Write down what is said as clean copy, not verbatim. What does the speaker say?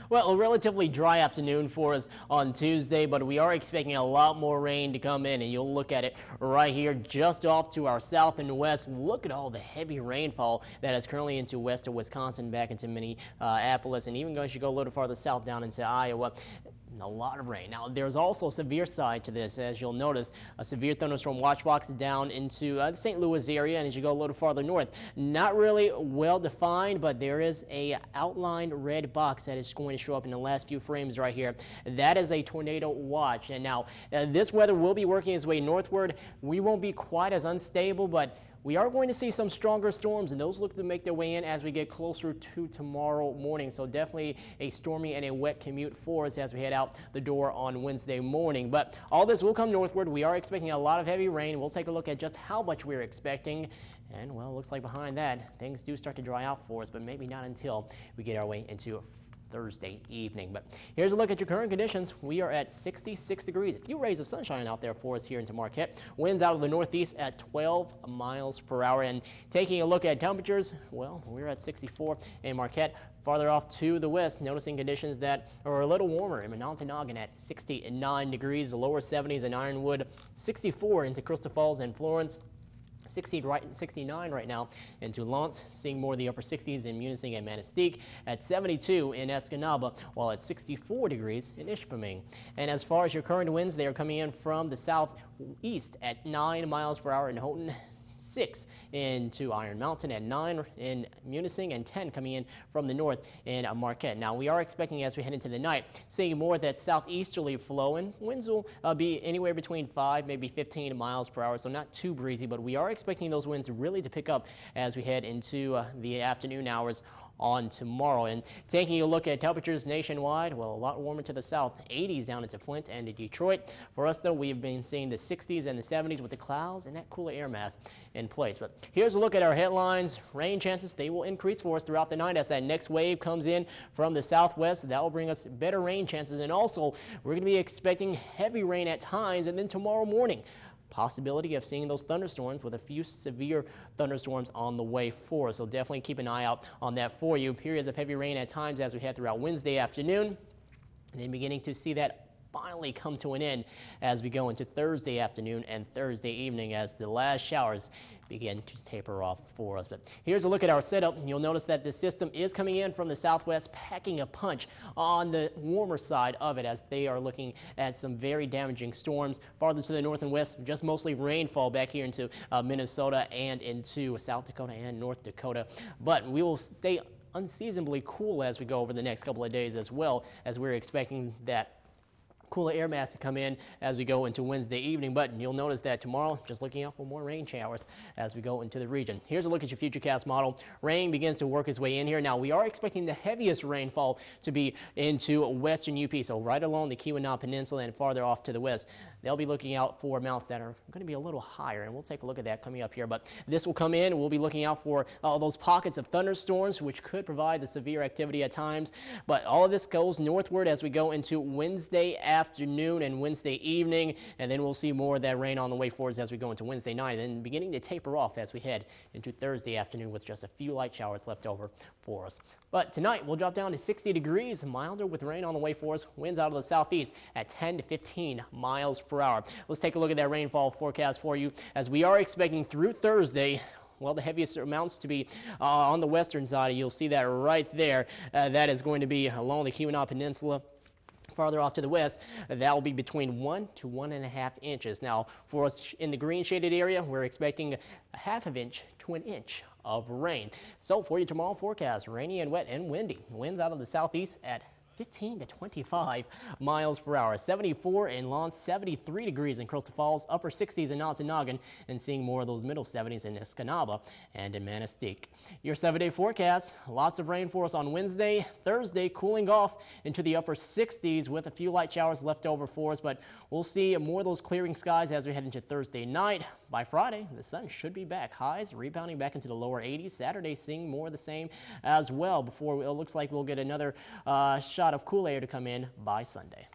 Well, a relatively dry afternoon for us on Tuesday, but we are expecting a lot more rain to come in, and you'll look at it right here just off to our south and west. Look at all the heavy rainfall that is currently into western Wisconsin, back into Minneapolis, and even as you go a little farther south down into Iowa. A lot of rain. Now, there's also a severe side to this, as you'll notice. A severe thunderstorm watch box down into the St. Louis area, and as you go a little farther north, not really well defined, but there is a outlined red box that is going to show up in the last few frames right here. That is a tornado watch. And now, this weather will be working its way northward. We won't be quite as unstable, but we are going to see some stronger storms, and those look to make their way in as we get closer to tomorrow morning. So definitely a stormy and a wet commute for us as we head out the door on Wednesday morning. But all this will come northward. We are expecting a lot of heavy rain. We'll take a look at just how much we're expecting. And, well, it looks like behind that, things do start to dry out for us, but maybe not until we get our way into Thursday evening. But here's a look at your current conditions. We are at 66 degrees. A few rays of sunshine out there for us here into Marquette. Winds out of the northeast at 12 miles per hour. And taking a look at temperatures, well, we're at 64 in Marquette. Farther off to the west, noticing conditions that are a little warmer in Monongahela at 69 degrees, the lower 70s in Ironwood, 64 into Crystal Falls and Florence. 69 right now into Lance, seeing more of the upper 60s in Munising and Manistee, at 72 in Escanaba, while at 64 degrees in Ishpeming. And as far as your current winds, they are coming in from the southeast at 9 miles per hour in Houghton, 6 into Iron Mountain, at 9 in Munising, and 10 coming in from the north in Marquette. Now, we are expecting, as we head into the night, seeing more of that southeasterly flow, and winds will be anywhere between 5, maybe 15 miles per hour, so not too breezy, but we are expecting those winds really to pick up as we head into the afternoon hours on tomorrow. And taking a look at temperatures nationwide, well, a lot warmer to the south, 80s down into Flint and to Detroit. For us, though, we've been seeing the 60s and the 70s with the clouds and that cooler air mass in place. But here's a look at our headlines. Rain chances, they will increase for us throughout the night as that next wave comes in from the southwest. That will bring us better rain chances. And also, we're going to be expecting heavy rain at times, and then tomorrow morning, possibility of seeing those thunderstorms with a few severe thunderstorms on the way for us. So definitely keep an eye out on that for you. Periods of heavy rain at times as we head throughout Wednesday afternoon, and then beginning to see that finally come to an end as we go into Thursday afternoon and Thursday evening as the last showers begin to taper off for us. But here's a look at our setup. You'll notice that the system is coming in from the southwest, packing a punch on the warmer side of it as they are looking at some very damaging storms. Farther to the north and west, just mostly rainfall back here into Minnesota and into South Dakota and North Dakota. But we will stay unseasonably cool as we go over the next couple of days, as well as we're expecting that cooler air mass to come in as we go into Wednesday evening. But you'll notice that tomorrow, just looking out for more rain showers as we go into the region. Here's a look at your futurecast model. Rain begins to work its way in here. Now, we are expecting the heaviest rainfall to be into western UP, so right along the Keweenaw Peninsula and farther off to the west. They'll be looking out for amounts that are going to be a little higher, and we'll take a look at that coming up here. But this will come in. We'll be looking out for those pockets of thunderstorms, which could provide the severe activity at times. But all of this goes northward as we go into Wednesday afternoon and Wednesday evening, and then we'll see more of that rain on the way for us as we go into Wednesday night, and then beginning to taper off as we head into Thursday afternoon with just a few light showers left over for us. But tonight, we'll drop down to 60 degrees, milder with rain on the way for us. Winds out of the southeast at 10 to 15 miles per hour. Let's take a look at that rainfall forecast for you as we are expecting through Thursday. Well, the heaviest amounts to be on the western side. You'll see that right there. That is going to be along the Keweenaw Peninsula. Farther off to the west, that will be between 1 to 1.5 inches. Now, for us in the green shaded area, we're expecting a half of inch to an inch of rain. So for you tomorrow forecast, rainy and wet and windy. Winds out of the southeast at 15 to 25 miles per hour. 74 in Lance, 73 degrees in Crystal Falls, upper 60s in Ontonagon, and seeing more of those middle 70s in Escanaba and in Manistee. Your 7-day forecast, lots of rain for us on Wednesday. Thursday, cooling off into the upper 60s with a few light showers left over for us, but we'll see more of those clearing skies as we head into Thursday night. By Friday, the sun should be back. Highs rebounding back into the lower 80s. Saturday, seeing more of the same as well before it looks like we'll get another shot of cool air to come in by Sunday.